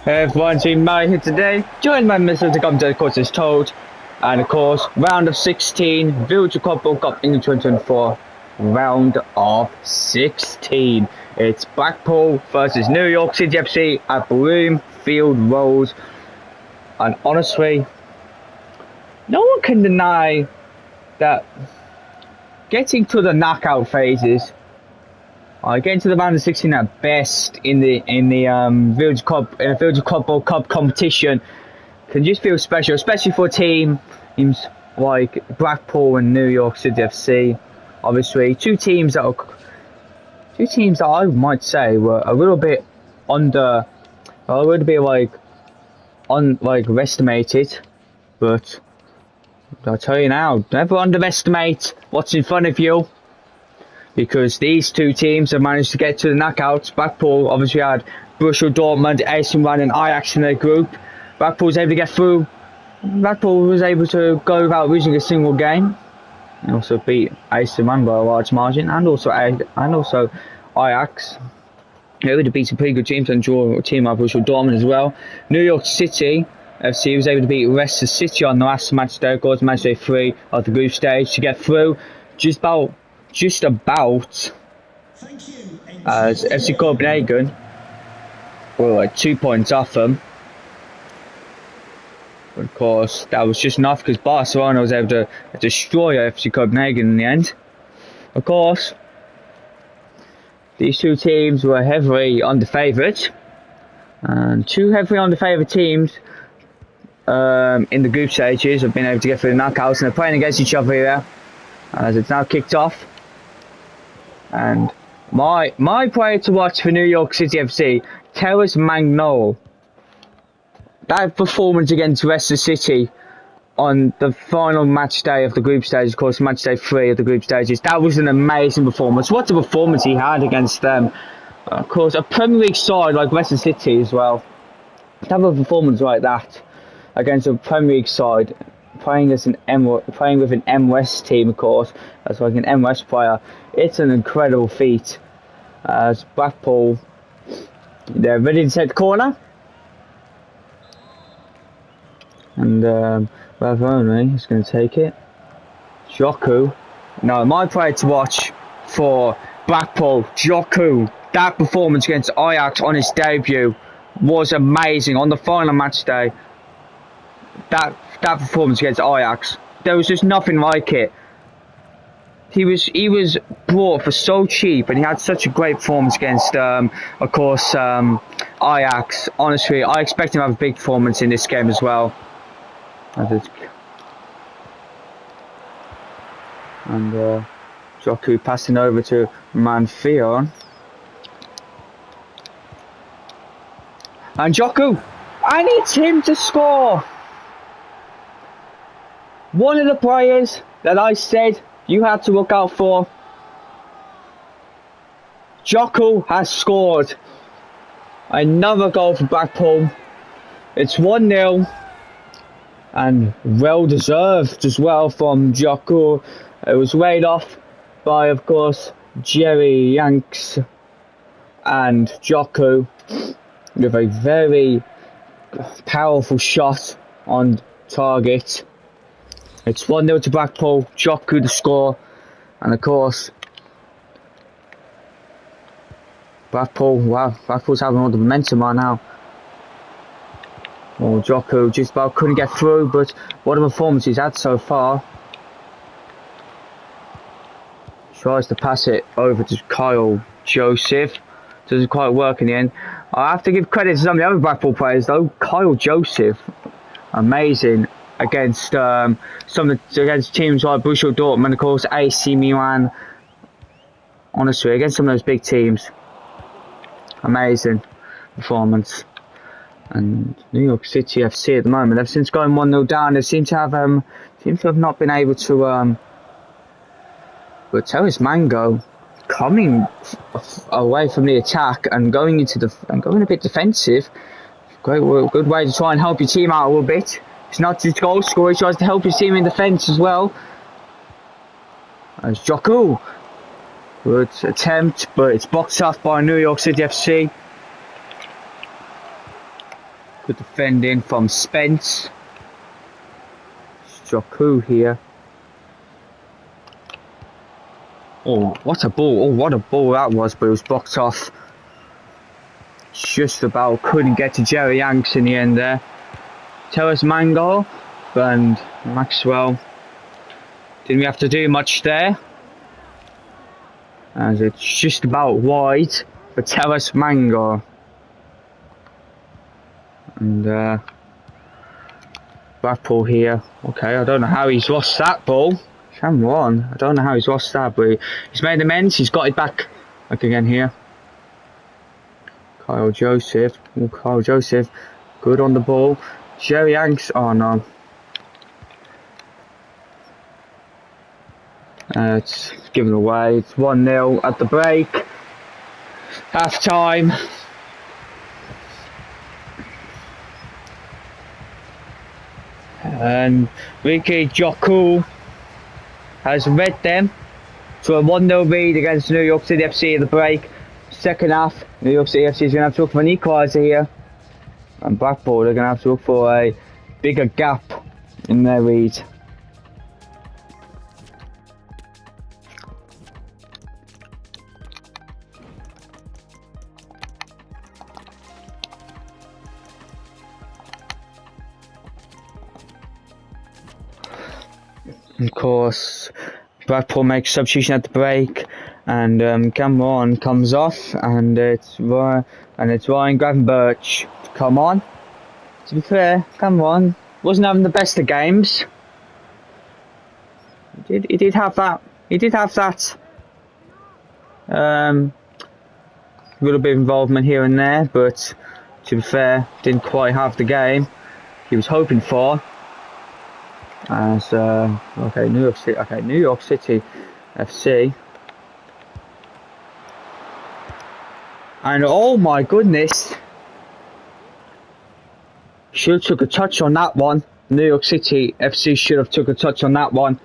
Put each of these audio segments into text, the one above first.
Hey everyone, Team Murray here today, joined by Mr. to come to the course as told. And of course, round of 16, Villager Club World Cup England 2024, round of 16. It's Blackpool versus New York City FC at Bloomfield Road. And honestly, no one can deny that getting to the knockout phases, getting to the round of 16 at best in the Villager Club World Cup competition can just feel special, especially for teams like Blackpool and New York City FC. Obviously, two teams that I might say were a little bit overestimated, but I'll tell you now, never underestimate what's in front of you. Because these two teams have managed to get to the knockouts. Blackpool obviously had Borussia Dortmund, AC Milan and Ajax in their group. Blackpool was able to get through. Blackpool was able to go without losing a single game. And also beat AC Milan by a large margin. And also Ajax. They would have beat some pretty good teams and draw a team like Borussia Dortmund as well. New York City FC was able to beat Leicester City on the last match day, of course, match day 3 of the group stage to get through. Just about as FC Copenhagen were like 2 points off them. But of course, that was just enough because Barcelona was able to destroy FC Copenhagen in the end. Of course, these two teams were heavily under-favoured. And two heavily under-favoured teams in the group stages have been able to get through the knockouts, and they're playing against each other here as it's now kicked off. And my player to watch for New York City FC, Terrace Magnol. That performance against Leicester City on the final match day of the group stage, of course, match day 3 of the group stages, that was an amazing performance. What a performance he had against them. Of course, a Premier League side like Leicester City as well. To have a performance like that against a Premier League side, playing with an MLS team, of course, that's like an MLS player, it's an incredible feat. As Blackpool, they're ready to take the corner, and Ravoni is going to take it. Joku, no, my player to watch for Blackpool, Joku. That performance against Ajax on his debut was amazing on the final match day. That performance against Ajax, there was just nothing like it. He was brought for so cheap, and he had such a great performance against, of course, Ajax. Honestly, I expect him to have a big performance in this game as well. And Joku passing over to Manfion. And Joku, I need him to score. One of the players that I said you had to look out for, Joku has scored. Another goal for Blackpool. It's 1-0. And well deserved as well from Joku. It was laid off by, of course, Jerry Yanks and Joku with a very powerful shot on target. It's 1-0 to Blackpool, Joku the score, and of course, Blackpool's having all the momentum right now. Oh, Joku just about couldn't get through, but what a performance he's had so far. Tries to pass it over to Kyle Joseph. Doesn't quite work in the end. I have to give credit to some of the other Blackpool players though. Kyle Joseph, amazing against against teams like Borussia Dortmund, of course, AC Milan. Honestly, against some of those big teams, amazing performance. And New York City FC at the moment, ever since going 1-0 down, they seem to have not been able to. But Terrace Mango coming away from the attack and going a bit defensive. Good way to try and help your team out a little bit. It's not just goal scorer, he tries to help his team in defence as well. As Joku, good attempt, but it's boxed off by New York City FC. Good defending from Spence. Joku here. Oh, what a ball. Oh, what a ball that was, but it was blocked off. Just about couldn't get to Jerry Yanks in the end there. Terrace Mango and Maxwell. Didn't we have to do much there? As it's just about wide for Terrace Mango. And Blackpool here. Okay, I don't know how he's lost that ball. Cameron, I don't know how he's lost that, but he's made amends. He's got it back again here. Kyle Joseph. Oh, Kyle Joseph. Good on the ball. Jerry Yanks. Oh no. It's given away. It's 1-0 at the break. Half time. And Ricky Joku has led them to a 1-0 lead against New York City FC at the break. Second half, New York City FC is going to have to look for an equaliser here. And Blackpool are going to have to look for a bigger gap in their lead. Of course, Blackpool makes substitution at the break, and Cameron comes off, and it's Ryan Gravenberch. Come on. To be fair, Cameron wasn't having the best of games. He did have that. He did have that. A little bit of involvement here and there, but to be fair, didn't quite have the game he was hoping for. As New York City FC, and oh my goodness, should have took a touch on that one. New York City FC should have took a touch on that one.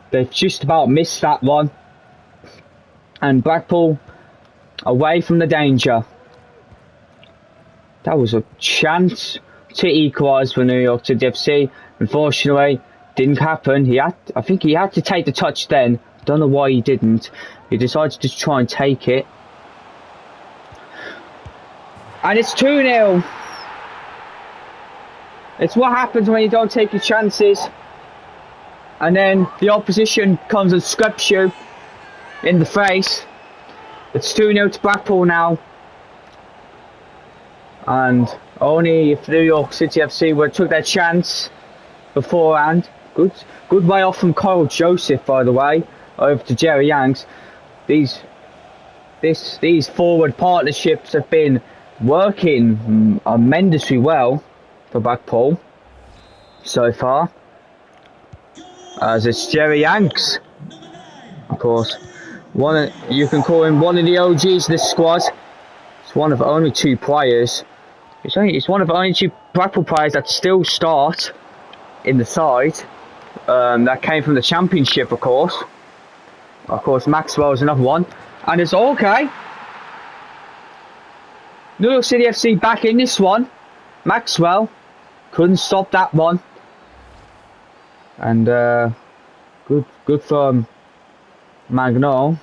They just about missed that one, and Blackpool away from the danger. That was a chance to equalise for New York City FC. Unfortunately, didn't happen. I think he had to take the touch then. Don't know why he didn't. He decided to try and take it. And it's 2-0. It's what happens when you don't take your chances. And then the opposition comes and scraps you in the face. It's 2-0 to Blackpool now. And only if New York City FC would have took their chance beforehand. Good way off from Kyle Joseph, by the way, over to Jerry Yanks. These forward partnerships have been working tremendously well for Blackpool so far. As it's Jerry Yanks, of course. You can call him one of the OGs of this squad. It's one of only two players. It's one of only two Blackpool players that still start in the side. That came from the Championship, of course. Of course, Maxwell is another one. And it's okay. New York City FC back in this one. Maxwell couldn't stop that one. And good from Magno.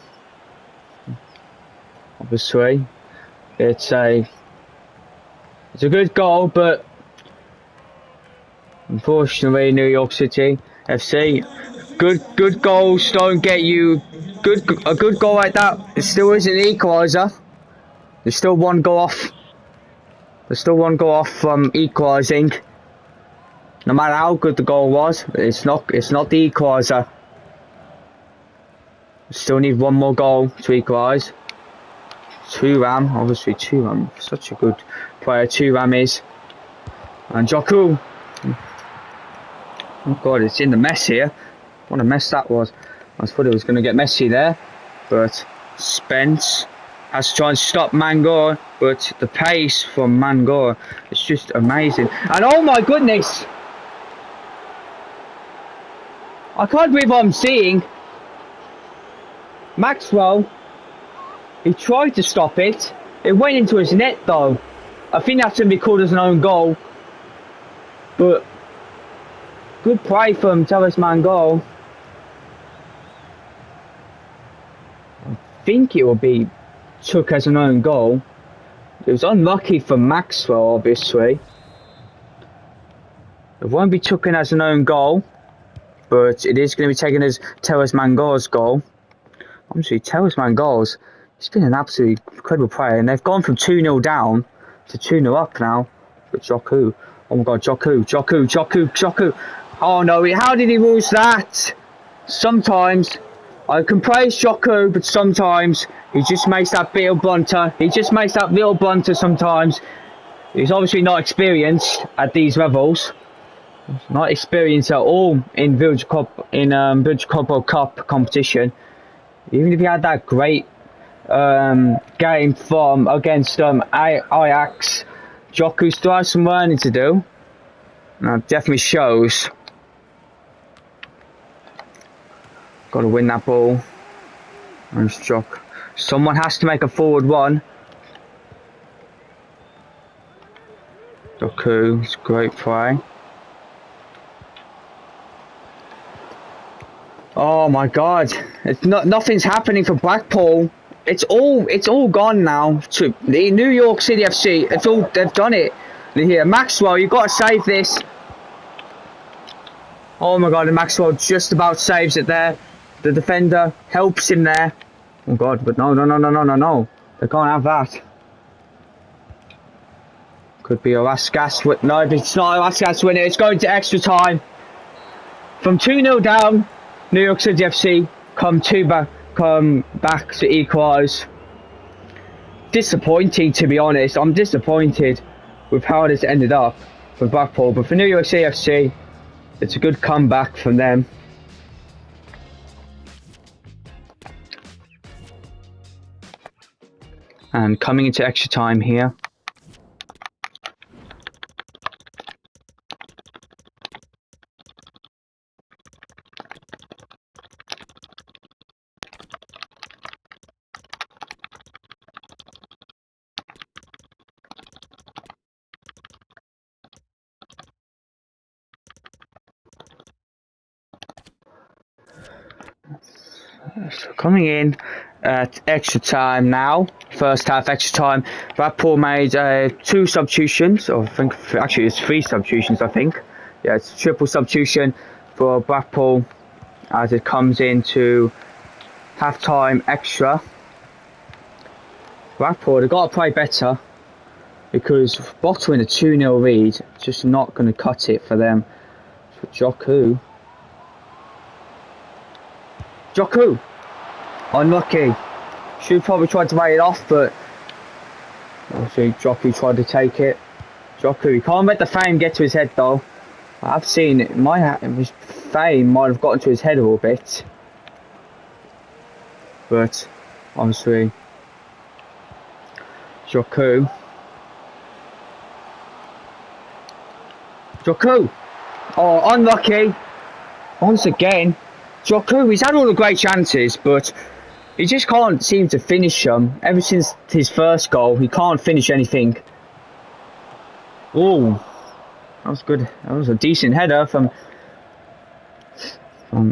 Obviously, it's a good goal, but unfortunately, New York City FC, good goals don't get you a good goal like that. It still isn't an equaliser. There's still one goal off. There's still one goal off from equalising. No matter how good the goal was, it's not the equaliser. Still need one more goal to equalise. Turam, obviously Turam, such a good player Turam is. And Joku. Oh god, it's in the mess here. What a mess that was. I thought it was going to get messy there. But Spence has to try and stop Mangor. But the pace from Mangor is just amazing. And oh my goodness! I can't believe what I'm seeing. Maxwell, he tried to stop it. It went into his net though. I think that's going to be called as an own goal. But good play from Terrace Mangal. I think it will be took as an own goal. It was unlucky for Maxwell, obviously. It won't be taken as an own goal, but it is going to be taken as Terrace Mangal's goal. Obviously, Terrace Mangal's, he's been an absolutely incredible player, and they've gone from 2-0 down to 2-0 up now. But Joku, oh my god, Joku. Oh no, how did he lose that? Sometimes I can praise Joku, but sometimes he just makes that little blunter. Sometimes. He's obviously not experienced at these levels. He's not experienced at all in VillagerClub World Cup competition. Even if he had that great game against Ajax, Joku still has some learning to do. And that definitely shows. Got to win that ball. And Jock. Someone has to make a forward one. Joku, it's a great play. Oh my god! Nothing's happening for Blackpool. It's all gone now to the New York City FC. They've done it. Here, Maxwell, you've got to save this. Oh my god! And Maxwell just about saves it there. The defender helps him there. Oh god! But no! They can't have that. Could be a last gas. No, it's not a last gas winner. It's going to extra time. From 2-0 down. New York City FC come back to equalise. Disappointing, to be honest. I'm disappointed with how this ended up for Blackpool, but for New York City FC, it's a good comeback from them. And coming into extra time here. So coming in at extra time now, first half extra time, Blackpool made 2 substitutions, or I think actually it's 3 substitutions, I think. Yeah, it's a triple substitution for Blackpool as it comes into half time extra. Blackpool, they've got to play better because bottling a 2-0 lead, just not going to cut it for them. For Joku, unlucky. Should probably tried to wait it off, but obviously Joku tried to take it. Joku, he can't let the fame get to his head though. I've seen it. His fame might have gotten to his head a little bit, but honestly, Joku. Oh, unlucky. Once again, Joku, he's had all the great chances, but he just can't seem to finish them. Ever since his first goal, he can't finish anything. Oh, that was good. That was a decent header from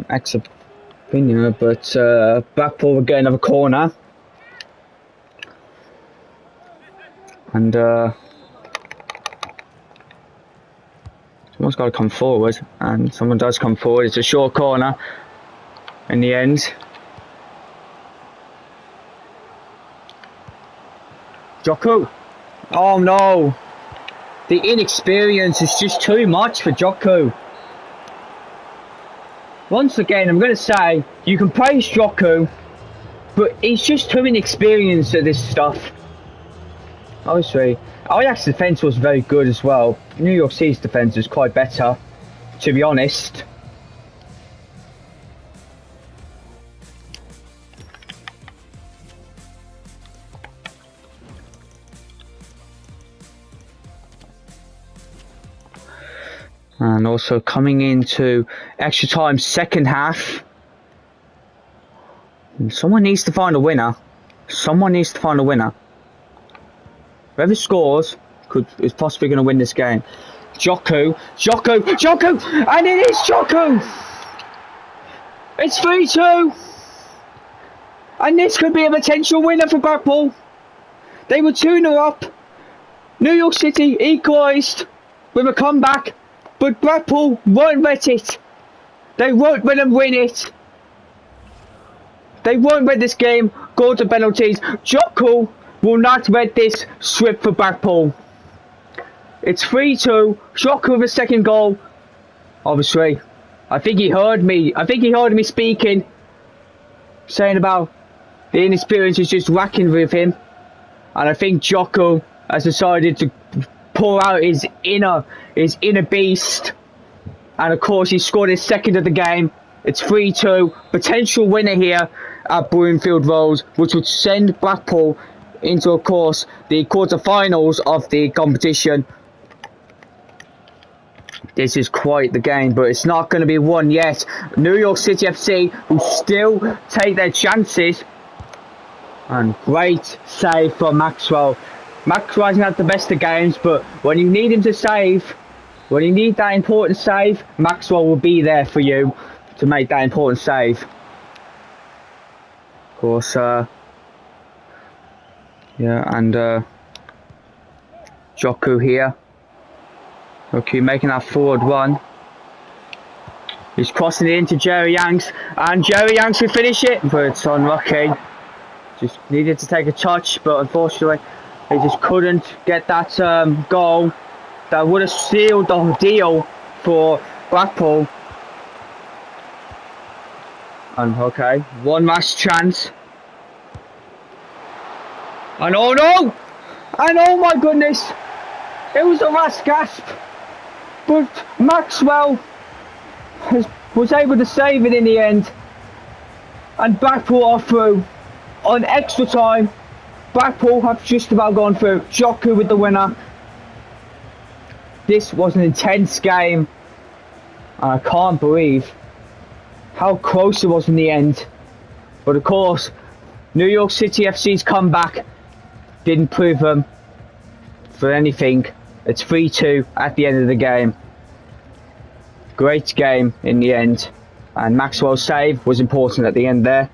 Ex-Opinion, but Blackpool will get another corner. And someone's got to come forward, and someone does come forward. It's a short corner in the end. Joku. Oh no. The inexperience is just too much for Joku. Once again, I'm going to say, you can praise Joku, but he's just too inexperienced at this stuff. Obviously, Ajax's defence was very good as well. New York City's defence was quite better, to be honest. And also coming into extra time, second half. Someone needs to find a winner. Whoever scores is possibly going to win this game. Joku, and it is Joku! It's 3-2! And this could be a potential winner for Blackpool. They were 2-0 up. New York City equalised with a comeback, but Blackpool won't let it. They won't let them win it. They won't let this game go to penalties. Joku will not let this slip for Blackpool. It's 3-2. Joku with a second goal. Obviously, I think he heard me. I think he heard me speaking, saying about the inexperience is just whacking with him. And I think Joku has decided to pull out his inner beast. And of course, he scored his second of the game. It's 3-2. Potential winner here at Broomfield Road, which would send Blackpool into, of course, the quarterfinals of the competition. This is quite the game, but it's not going to be won yet. New York City FC will still take their chances. And great save from Maxwell. Maxwell hasn't had the best of games, but when you need him to save, when you need that important save, Maxwell will be there for you to make that important save. Of course, yeah, and Joku here. Okay, making that forward run. He's crossing it into Jerry Yanks, and Jerry Yanks will finish it, but it's unlucky. Just needed to take a touch, but unfortunately, he just couldn't get that goal that would have sealed the deal for Blackpool. And okay, one last chance. And oh no! And oh my goodness! It was the last gasp. But Maxwell was able to save it in the end. And Blackpool are through. On extra time, Blackpool have just about gone through. Joku with the winner. This was an intense game. And I can't believe how close it was in the end. But of course, New York City FC's comeback didn't prove them for anything. It's 3-2 at the end of the game. Great game in the end. And Maxwell's save was important at the end there.